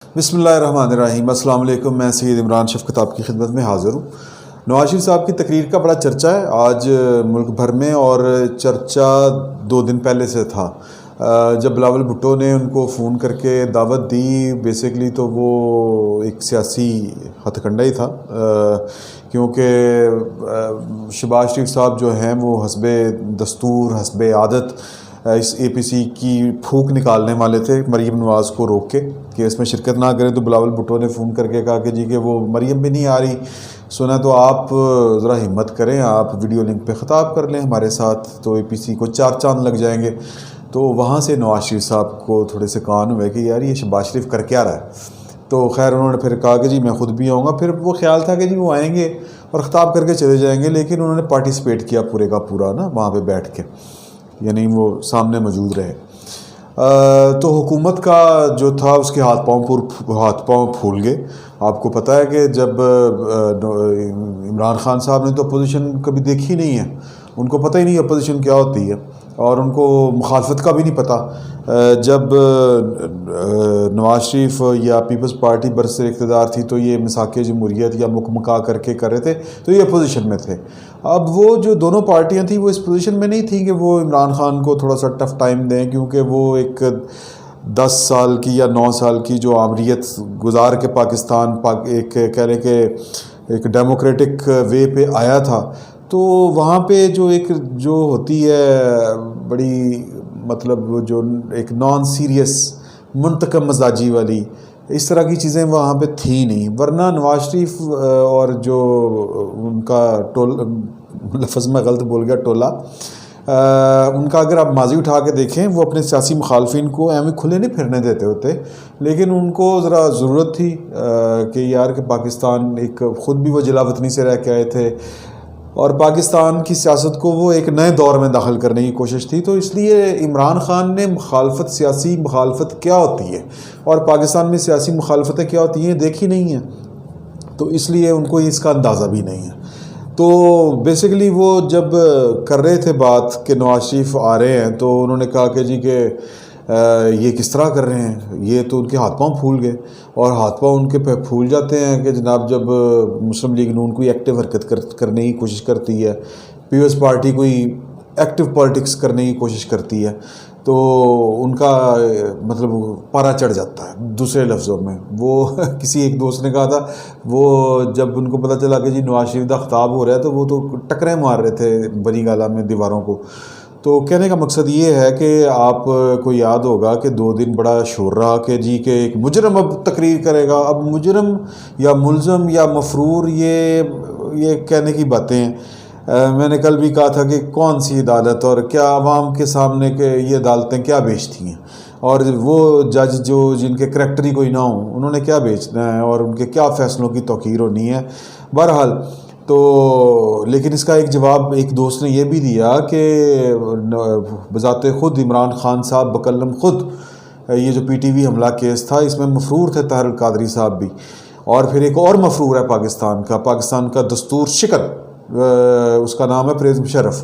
بسم اللہ الرحمن الرحیم۔ السلام علیکم، میں سید عمران شفقت آپ کی خدمت میں حاضر ہوں۔ نواز شریف صاحب کی تقریر کا بڑا چرچہ ہے آج ملک بھر میں، اور چرچہ 2 دن پہلے سے تھا جب بلاول بھٹو نے ان کو فون کر کے دعوت دی۔ بیسیکلی تو وہ ایک سیاسی ہتھ کنڈا ہی تھا، کیونکہ شہباز شریف صاحب جو ہیں وہ حسب دستور حسب عادت اس اے پی سی کی پھونک نکالنے والے تھے مریم نواز کو روک کے کہ اس میں شرکت نہ کریں، تو بلاول بھٹو نے فون کر کے کہا کہ جی کہ وہ مریم بھی نہیں آ رہی، سنا تو آپ ذرا ہمت کریں، آپ ویڈیو لنک پہ خطاب کر لیں ہمارے ساتھ، تو اے پی سی کو 4 چاند لگ جائیں گے۔ تو وہاں سے نواز شریف صاحب کو تھوڑے سے کان ہوئے کہ یار یہ شہباز شریف کر کیا رہا ہے۔ تو خیر انہوں نے پھر کہا کہ جی میں خود بھی آؤں گا۔ پھر وہ خیال تھا کہ جی وہ آئیں گے اور خطاب کر کے چلے جائیں گے، لیکن انہوں نے پارٹیسپیٹ کیا پورے کا پورا نا وہاں پہ بیٹھ کے، یعنی وہ سامنے موجود رہے۔ تو حکومت کا جو تھا اس کے ہاتھ پاؤں پھول گئے۔ آپ کو پتہ ہے کہ جب عمران خان صاحب نے تو اپوزیشن کبھی دیکھی نہیں ہے، ان کو پتہ ہی نہیں اپوزیشن کیا ہوتی ہے، اور ان کو مخالفت کا بھی نہیں پتہ۔ جب نواز شریف یا پیپلز پارٹی برسر اقتدار تھی تو یہ مساق جمہوریت یا مکمکا کر کے کر رہے تھے، تو یہ اپوزیشن میں تھے۔ اب وہ جو دونوں پارٹیاں تھیں وہ اس پوزیشن میں نہیں تھیں کہ وہ عمران خان کو تھوڑا سا ٹف ٹائم دیں، کیونکہ وہ ایک 10 سال کی یا 9 سال کی جو آمریت گزار کے پاکستان ایک کہہ لیں کہ ایک ڈیموکریٹک وے پہ آیا تھا، تو وہاں پہ جو ہوتی ہے بڑی مطلب جو ایک نان سیریس منتقم مزاجی والی اس طرح کی چیزیں وہاں پہ تھیں نہیں، ورنہ نواز شریف اور جو ان کا لفظ میں غلط بول گیا ٹولہ، ان کا اگر آپ ماضی اٹھا کے دیکھیں وہ اپنے سیاسی مخالفین کو ایویں کھلے نہیں پھرنے دیتے ہوتے، لیکن ان کو ذرا ضرورت تھی کہ یار کہ پاکستان ایک خود بھی وہ جلا وطنی سے رہ کے آئے تھے، اور پاکستان کی سیاست کو وہ ایک نئے دور میں داخل کرنے کی کوشش تھی، تو اس لیے عمران خان نے سیاسی مخالفت کیا ہوتی ہے اور پاکستان میں سیاسی مخالفتیں کیا ہوتی ہیں دیکھی نہیں ہیں، تو اس لیے ان کو اس کا اندازہ بھی نہیں ہے۔ تو بیسیکلی وہ جب کر رہے تھے بات کہ نواز شریف آ رہے ہیں، تو انہوں نے کہا کہ جی کہ یہ کس طرح کر رہے ہیں، یہ تو ان کے ہاتھ پاؤں پھول گئے، اور ہاتھ پاؤں ان کے پھول جاتے ہیں کہ جناب جب مسلم لیگ نون کوئی ایکٹیو حرکت کرنے کی کوشش کرتی ہے، پیپلز پارٹی کوئی ایکٹیو پالیٹکس کرنے کی کوشش کرتی ہے، تو ان کا مطلب پارا چڑھ جاتا ہے۔ دوسرے لفظوں میں وہ کسی ایک دوست نے کہا تھا، وہ جب ان کو پتہ چلا کہ جی نواز شریف کا خطاب ہو رہا ہے تو وہ تو ٹکریں مار رہے تھے بنی گالہ میں دیواروں کو۔ تو کہنے کا مقصد یہ ہے کہ آپ کو یاد ہوگا کہ 2 دن بڑا شور رہا کہ جی کہ ایک مجرم اب تقریر کرے گا۔ اب مجرم یا ملزم یا مفرور یہ کہنے کی باتیں ہیں۔ میں نے کل بھی کہا تھا کہ کون سی عدالت اور کیا عوام کے سامنے کہ یہ عدالتیں کیا بیچتی ہیں، اور وہ جج جن کے کریکٹر ہی کوئی نہ ہوں انہوں نے کیا بیچنا ہے، اور ان کے کیا فیصلوں کی توقیر ہونی ہے۔ بہرحال تو لیکن اس کا ایک جواب ایک دوست نے یہ بھی دیا کہ بذات خود عمران خان صاحب بکلم خود یہ جو پی ٹی وی حملہ کیس تھا اس میں مفرور تھے طاہر القادری صاحب بھی، اور پھر ایک اور مفرور ہے پاکستان کا دستور شکن، اس کا نام ہے پرویز مشرف۔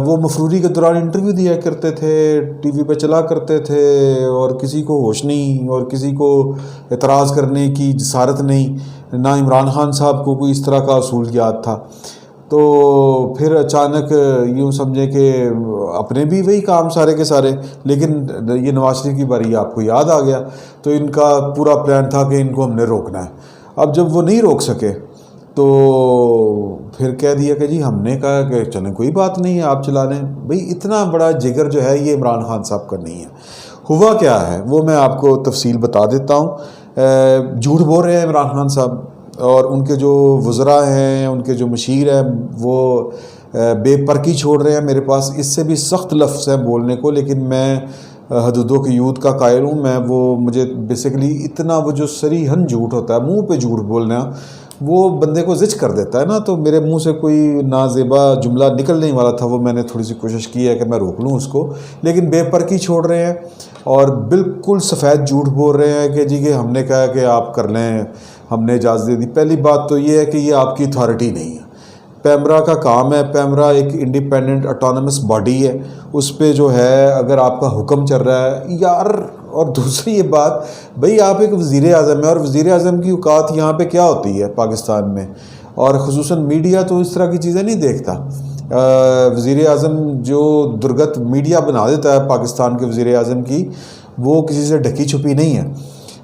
وہ مفروری کے دوران انٹرویو دیا کرتے تھے، ٹی وی پہ چلا کرتے تھے، اور کسی کو ہوش نہیں اور کسی کو اعتراض کرنے کی جسارت نہیں، نہ عمران خان صاحب کو کوئی اس طرح کا اصولیات تھا۔ تو پھر اچانک یوں سمجھیں کہ اپنے بھی وہی کام سارے کے سارے، لیکن یہ نواز شریف کی باری آپ کو یاد آ گیا، تو ان کا پورا پلان تھا کہ ان کو ہم نے روکنا ہے۔ اب جب وہ نہیں روک سکے تو پھر کہہ دیا کہ جی ہم نے کہا کہ چلیں کوئی بات نہیں ہے آپ چلا لیں۔ بھئی اتنا بڑا جگر جو ہے یہ عمران خان صاحب کا نہیں ہے۔ ہوا کیا ہے وہ میں آپ کو تفصیل بتا دیتا ہوں۔ جھوٹ بول رہے ہیں عمران خان صاحب، اور ان کے جو وزراء ہیں، ان کے جو مشیر ہیں، وہ بے پرکی چھوڑ رہے ہیں۔ میرے پاس اس سے بھی سخت لفظ ہیں بولنے کو، لیکن میں حدود و قیود کا قائل ہوں۔ مجھے بیسیکلی اتنا وہ جو صریحاً جھوٹ ہوتا ہے، منہ پہ جھوٹ بولنا، وہ بندے کو زچ کر دیتا ہے نا۔ تو میرے منہ سے کوئی نازیبا جملہ نکلنے والا تھا، وہ میں نے تھوڑی سی کوشش کی ہے کہ میں روک لوں اس کو، لیکن بے پرکی چھوڑ رہے ہیں اور بالکل سفید جھوٹ بول رہے ہیں کہ جی کہ ہم نے کہا کہ آپ کر لیں، ہم نے اجازت دے دی۔ پہلی بات تو یہ ہے کہ یہ آپ کی اتھارٹی نہیں ہے، پیمرا کا کام ہے۔ پیمرا ایک انڈیپینڈنٹ اٹانومس باڈی ہے، اس پہ جو ہے اگر آپ کا حکم چل رہا ہے، یار اور دوسری یہ بات، بھئی آپ ایک وزیر اعظم ہیں اور وزیر اعظم کی اوقات یہاں پہ کیا ہوتی ہے پاکستان میں، اور خصوصاً میڈیا تو اس طرح کی چیزیں نہیں دیکھتا. وزیر اعظم جو درگت میڈیا بنا دیتا ہے پاکستان کے وزیر اعظم کی، وہ کسی سے ڈھکی چھپی نہیں ہے.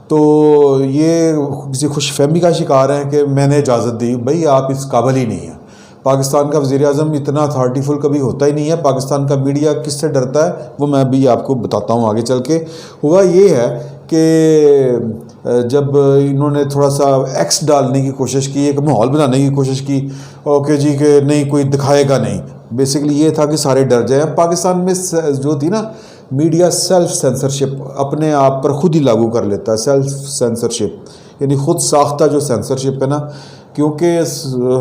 تو یہ کسی خوش فہمی کا شکار ہے کہ میں نے اجازت دی. بھئی آپ اس قابل ہی نہیں ہیں. پاکستان کا وزیر اعظم اتنا اتھارٹی فل کبھی ہوتا ہی نہیں ہے. پاکستان کا میڈیا کس سے ڈرتا ہے وہ میں بھی آپ کو بتاتا ہوں آگے چل کے. ہوا یہ ہے کہ جب انہوں نے تھوڑا سا ایکس ڈالنے کی کوشش کی، ایک ماحول بنانے کی کوشش کی، اوکے جی کہ نہیں کوئی دکھائے گا نہیں، بیسیکلی یہ تھا کہ سارے ڈر جائیں. پاکستان میں جو تھی نا میڈیا، سیلف سینسرشپ اپنے آپ پر خود ہی لاگو کر لیتا ہے. سیلف سینسرشپ یعنی خود ساختہ جو سینسرشپ ہے نا، کیونکہ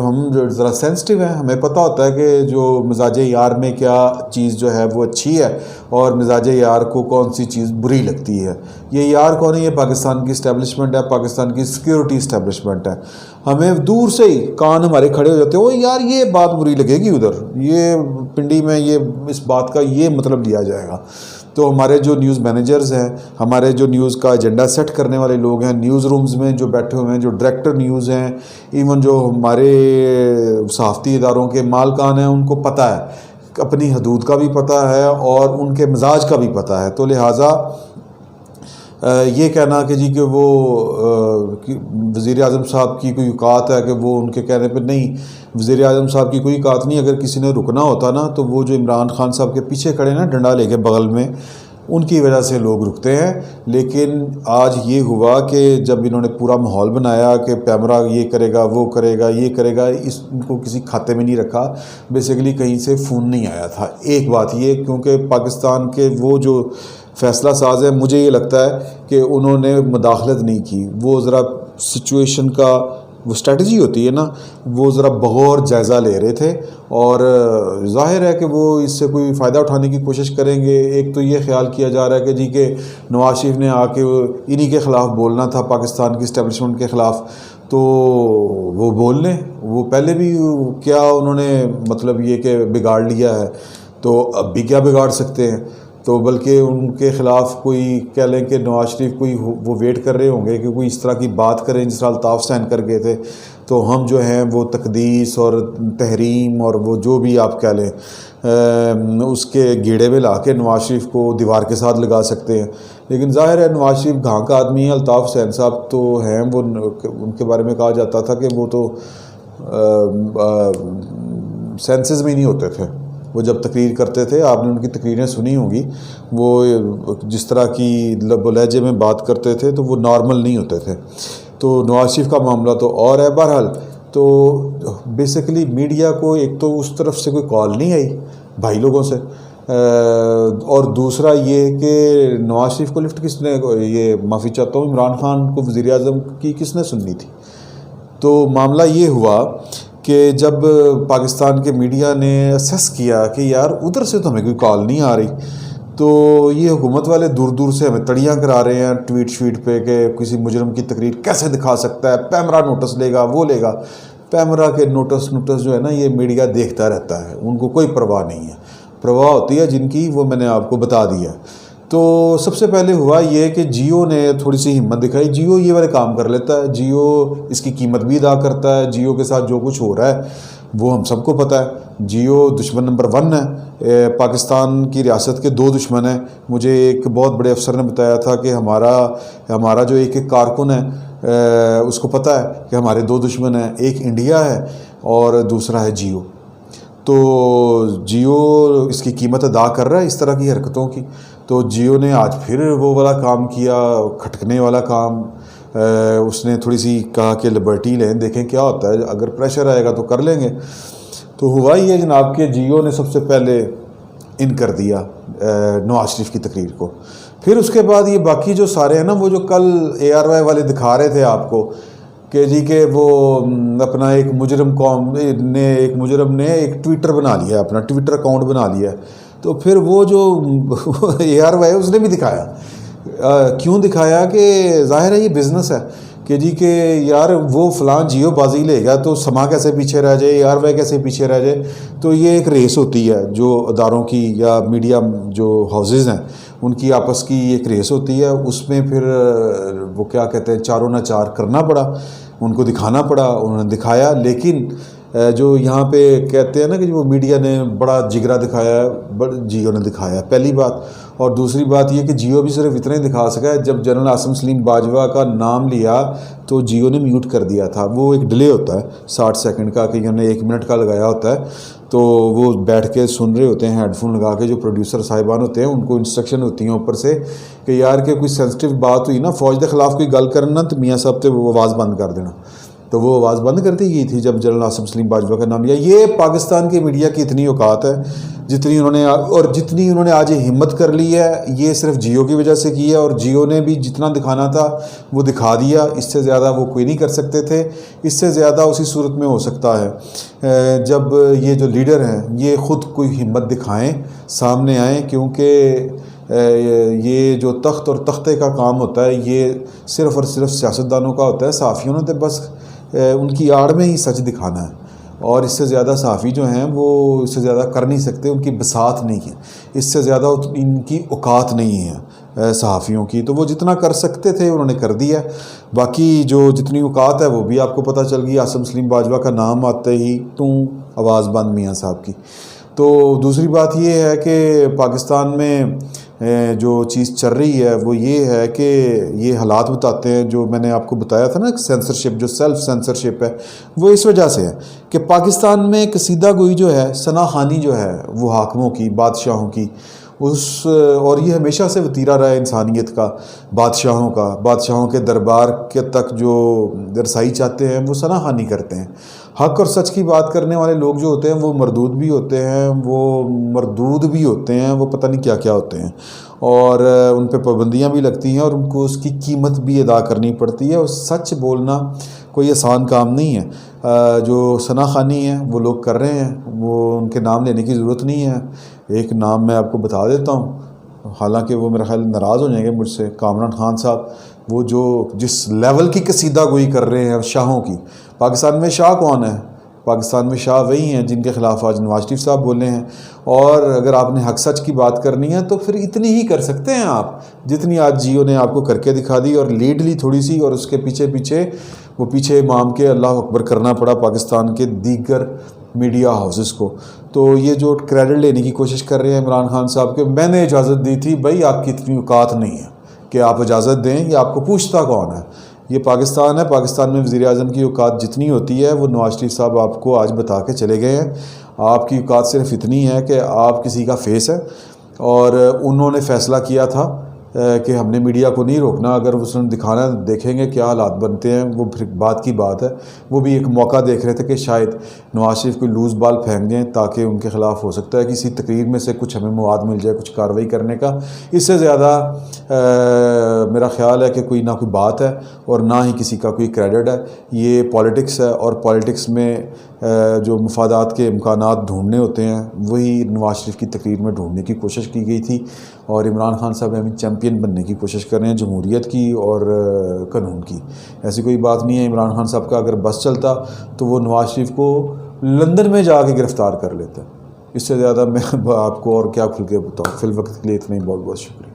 ہم ذرا سینسٹیو ہیں، ہمیں پتہ ہوتا ہے کہ جو مزاج یار میں کیا چیز جو ہے وہ اچھی ہے اور مزاج یار کو کون سی چیز بری لگتی ہے. یہ یار کون ہے؟ یہ پاکستان کی اسٹیبلشمنٹ ہے، پاکستان کی سیکیورٹی اسٹیبلشمنٹ ہے. ہمیں دور سے ہی کان ہمارے کھڑے ہو جاتے ہیں، وہ یار یہ بات بری لگے گی ادھر، یہ پنڈی میں یہ اس بات کا یہ مطلب لیا جائے گا. تو ہمارے جو نیوز مینیجرز ہیں، ہمارے جو نیوز کا ایجنڈا سیٹ کرنے والے لوگ ہیں نیوز رومز میں جو بیٹھے ہوئے ہیں، جو ڈائریکٹر نیوز ہیں، ایون جو ہمارے صحافتی اداروں کے مالکان ہیں، ان کو پتہ ہے، اپنی حدود کا بھی پتہ ہے اور ان کے مزاج کا بھی پتہ ہے. تو لہٰذا یہ کہنا کہ جی کہ وہ وزیر اعظم صاحب کی کوئی اوقات ہے کہ وہ ان کے کہنے پہ نہیں، وزیر اعظم صاحب کی کوئی اوقات نہیں. اگر کسی نے رکنا ہوتا نا تو وہ جو عمران خان صاحب کے پیچھے کھڑے نا ڈنڈا لے کے بغل میں، ان کی وجہ سے لوگ رکتے ہیں. لیکن آج یہ ہوا کہ جب انہوں نے پورا ماحول بنایا کہ پیمرا یہ کرے گا، وہ کرے گا، یہ کرے گا، ان کو کسی کھاتے میں نہیں رکھا. بیسیکلی کہیں سے فون نہیں آیا تھا. ایک بات یہ، کیونکہ پاکستان کے وہ جو فیصلہ ساز ہے، مجھے یہ لگتا ہے کہ انہوں نے مداخلت نہیں کی. وہ ذرا سچویشن کا وہ اسٹریٹجی ہوتی ہے نا، وہ ذرا بغور جائزہ لے رہے تھے. اور ظاہر ہے کہ وہ اس سے کوئی فائدہ اٹھانے کی کوشش کریں گے. ایک تو یہ خیال کیا جا رہا ہے کہ جی کہ نواز شریف نے آ کے انہی کے خلاف بولنا تھا، پاکستان کی اسٹیبلشمنٹ کے خلاف، تو وہ بول لیں. وہ پہلے بھی کیا انہوں نے مطلب یہ کہ بگاڑ لیا ہے، تو اب بھی کیا بگاڑ سکتے ہیں. تو بلکہ ان کے خلاف کوئی کہہ لیں کہ نواز شریف کوئی وہ ویٹ کر رہے ہوں گے کہ کوئی اس طرح کی بات کریں جس طرح الطاف حسین کر گئے تھے. تو ہم جو ہیں وہ تقدیس اور تحریم اور وہ جو بھی آپ کہہ لیں اس کے گیڑے میں لا کے نواز شریف کو دیوار کے ساتھ لگا سکتے ہیں. لیکن ظاہر ہے نواز شریف گھاں کا آدمی ہے. الطاف حسین صاحب تو ہیں، وہ ان کے بارے میں کہا جاتا تھا کہ وہ تو سینسز میں ہی نہیں ہوتے تھے. وہ جب تقریر کرتے تھے، آپ نے ان کی تقریریں سنی ہوں گی، وہ جس طرح کی لب و لہجے میں بات کرتے تھے تو وہ نارمل نہیں ہوتے تھے. تو نواز شریف کا معاملہ تو اور ہے. بہرحال تو بیسیکلی میڈیا کو ایک تو اس طرف سے کوئی کال نہیں آئی بھائی لوگوں سے، اور دوسرا یہ کہ نواز شریف کو لفٹ کس نے، یہ معافی چاہتا ہوں، عمران خان کو وزیر اعظم کی کس نے سننی تھی. تو معاملہ یہ ہوا کہ جب پاکستان کے میڈیا نے اسیس کیا کہ یار ادھر سے تو ہمیں کوئی کال نہیں آ رہی، تو یہ حکومت والے دور دور سے ہمیں تڑیاں کرا رہے ہیں ٹویٹ شیٹ پہ کہ کسی مجرم کی تقریر کیسے دکھا سکتا ہے، پیمرا نوٹس لے گا، وہ لے گا. پیمرا کے نوٹس جو ہے نا یہ میڈیا دیکھتا رہتا ہے، ان کو کوئی پرواہ نہیں ہے. پرواہ ہوتی ہے جن کی، وہ میں نے آپ کو بتا دیا. تو سب سے پہلے ہوا یہ کہ جیو نے تھوڑی سی ہمت دکھائی. جیو یہ والے کام کر لیتا ہے، جیو اس کی قیمت بھی ادا کرتا ہے. جیو کے ساتھ جو کچھ ہو رہا ہے وہ ہم سب کو پتہ ہے. جیو دشمن نمبر 1 ہے. پاکستان کی ریاست کے 2 دشمن ہیں. مجھے ایک بہت بڑے افسر نے بتایا تھا کہ ہمارا جو ایک کارکن ہے اس کو پتہ ہے کہ ہمارے 2 دشمن ہیں، ایک انڈیا ہے اور دوسرا ہے جیو. تو جیو اس کی قیمت ادا کر رہا ہے اس طرح کی حرکتوں کی. تو جیو نے آج پھر وہ والا کام کیا، کھٹکنے والا کام. اس نے تھوڑی سی کہا کہ لبرٹی لیں، دیکھیں کیا ہوتا ہے، اگر پریشر آئے گا تو کر لیں گے. تو ہوا یہ جناب کہ جیو نے سب سے پہلے ان کر دیا نواز شریف کی تقریر کو. پھر اس کے بعد یہ باقی جو سارے ہیں نا، وہ جو کل ARY والے دکھا رہے تھے آپ کو کہ جی کہ وہ اپنا ایک مجرم نے ایک ٹویٹر بنا لیا، اپنا ٹویٹر اکاؤنٹ بنا لیا. تو پھر وہ جو ARY اس نے بھی دکھایا. کیوں دکھایا؟ کہ ظاہر ہے یہ بزنس ہے کہ جی کہ یار وہ فلاں جیو بازی لے گا تو سما کیسے پیچھے رہ جائے، ARY کیسے پیچھے رہ جائے. تو یہ ایک ریس ہوتی ہے جو اداروں کی یا میڈیا جو ہاؤسز ہیں ان کی آپس کی ایک ریس ہوتی ہے، اس میں پھر وہ کیا کہتے ہیں چاروں نہ چار کرنا پڑا، ان کو دکھانا پڑا، انہوں نے دکھایا۔ لیکن جو یہاں پہ کہتے ہیں نا کہ وہ میڈیا نے بڑا جگرا دکھایا ہے، جیو نے دکھایا پہلی بات، اور دوسری بات یہ کہ جیو بھی صرف اتنا ہی دکھا سکا ہے، جب جنرل عاصم سلیم باجوہ کا نام لیا تو جیو نے میوٹ کر دیا تھا۔ وہ ایک ڈیلے ہوتا ہے 60 سیکنڈ کا، کہ انہوں نے 1 منٹ کا لگایا ہوتا ہے، تو وہ بیٹھ کے سن رہے ہوتے ہیں ہیڈ فون لگا کے، جو پروڈیوسر صاحبان ہوتے ہیں ان کو انسٹرکشن ہوتی ہیں اوپر سے کہ یار کہ کوئی سینسٹیو بات ہوئی نا، فوج کے خلاف کوئی گل کرنا تو میاں صاحب تے وہ آواز بند کر دینا، تو وہ آواز بند کر دی گئی تھی جب جنرل عاصم سلیم باجوہ کا نام لیا۔ یہ پاکستان کی میڈیا کی اتنی اوقات ہے جتنی انہوں نے آج یہ ہمت کر لی ہے، یہ صرف جیو کی وجہ سے کی ہے، اور جیو نے بھی جتنا دکھانا تھا وہ دکھا دیا، اس سے زیادہ وہ کوئی نہیں کر سکتے تھے۔ اس سے زیادہ اسی صورت میں ہو سکتا ہے جب یہ جو لیڈر ہیں یہ خود کوئی ہمت دکھائیں، سامنے آئیں، کیونکہ یہ جو تخت اور تختے کا کام ہوتا ہے یہ صرف اور صرف سیاستدانوں کا ہوتا ہے، صحافیوں نے تو بس ان کی آڑ میں ہی سچ دکھانا ہے، اور اس سے زیادہ صحافی جو ہیں وہ اس سے زیادہ کر نہیں سکتے، ان کی بساط نہیں ہے، اس سے زیادہ ان کی اوقات نہیں ہے صحافیوں کی، تو وہ جتنا کر سکتے تھے انہوں نے کر دیا۔ باقی جو جتنی اوقات ہے وہ بھی آپ کو پتہ چل گئی، عاصم سلیم باجوہ کا نام آتے ہی آواز بند میاں صاحب کی۔ تو دوسری بات یہ ہے کہ پاکستان میں جو چیز چل رہی ہے وہ یہ ہے کہ یہ حالات بتاتے ہیں جو میں نے آپ کو بتایا تھا نا، سینسرشپ، جو سیلف سینسرشپ ہے، وہ اس وجہ سے ہے کہ پاکستان میں قصیدہ گوئی جو ہے، ثنا خوانی جو ہے وہ حاکموں کی، بادشاہوں کی، اور یہ ہمیشہ سے وتیرہ رہا ہے انسانیت کا، بادشاہوں کے دربار کے تک جو رسائی چاہتے ہیں وہ ثنا خوانی کرتے ہیں۔ حق اور سچ کی بات کرنے والے لوگ جو ہوتے ہیں وہ مردود بھی ہوتے ہیں، وہ پتہ نہیں کیا کیا ہوتے ہیں، اور ان پہ پابندیاں بھی لگتی ہیں، اور ان کو اس کی قیمت بھی ادا کرنی پڑتی ہے، اور سچ بولنا کوئی آسان کام نہیں ہے۔ جو ثنا خوانی ہے وہ لوگ کر رہے ہیں، وہ ان کے نام لینے کی ضرورت نہیں ہے۔ ایک نام میں آپ کو بتا دیتا ہوں، حالانکہ وہ میرا خیال ناراض ہو جائیں گے مجھ سے، کامران خان صاحب، وہ جو جس لیول کی قصیدہ گوئی کر رہے ہیں شاہوں کی۔ پاکستان میں شاہ کون ہے؟ پاکستان میں شاہ وہی ہیں جن کے خلاف آج نواز شریف صاحب بولے ہیں، اور اگر آپ نے حق سچ کی بات کرنی ہے تو پھر اتنی ہی کر سکتے ہیں آپ جتنی آج جیو نے آپ کو کر کے دکھا دی، اور لیڈ لی تھوڑی سی، اور اس کے پیچھے امام کے اللہ اکبر کرنا پڑا پاکستان کے دیگر میڈیا ہاؤسز کو۔ تو یہ جو کریڈٹ لینے کی کوشش کر رہے ہیں عمران خان صاحب کے، میں نے اجازت دی تھی، بھائی آپ کی اتنی اوقات نہیں ہے کہ آپ اجازت دیں، یہ آپ کو پوچھتا کون ہے؟ یہ پاکستان ہے، پاکستان میں وزیر اعظم کی اوقات جتنی ہوتی ہے وہ نواز شریف صاحب آپ کو آج بتا کے چلے گئے ہیں۔ آپ کی اوقات صرف اتنی ہے کہ آپ کسی کا فیس ہے، اور انہوں نے فیصلہ کیا تھا کہ ہم نے میڈیا کو نہیں روکنا، اگر اس نے دکھانا دیکھیں گے کیا حالات بنتے ہیں، وہ پھر بات کی بات ہے۔ وہ بھی ایک موقع دیکھ رہے تھے کہ شاید نواز شریف کوئی لوز بال پھینک دیں تاکہ ان کے خلاف ہو سکتا ہے کہ کسی تقریر میں سے کچھ ہمیں مواد مل جائے کچھ کارروائی کرنے کا۔ اس سے زیادہ میرا خیال ہے کہ کوئی نہ کوئی بات ہے اور نہ ہی کسی کا کوئی کریڈٹ ہے۔ یہ پالیٹکس ہے، اور پالیٹکس میں جو مفادات کے امکانات ڈھونڈنے ہوتے ہیں وہی نواز شریف کی تقریر میں ڈھونڈنے کی کوشش کی گئی تھی، اور عمران خان صاحب ہمیں چیمپئن بننے کی کوشش کر رہے ہیں جمہوریت کی اور قانون کی۔ ایسی کوئی بات نہیں ہے۔ عمران خان صاحب کا اگر بس چلتا تو وہ نواز شریف کو لندن میں جا کے گرفتار کر لیتا۔ اس سے زیادہ میں آپ کو اور کیا کھل کے بتاؤں۔ فی الوقت کے لیے اتنا ہی، بہت بہت شکریہ۔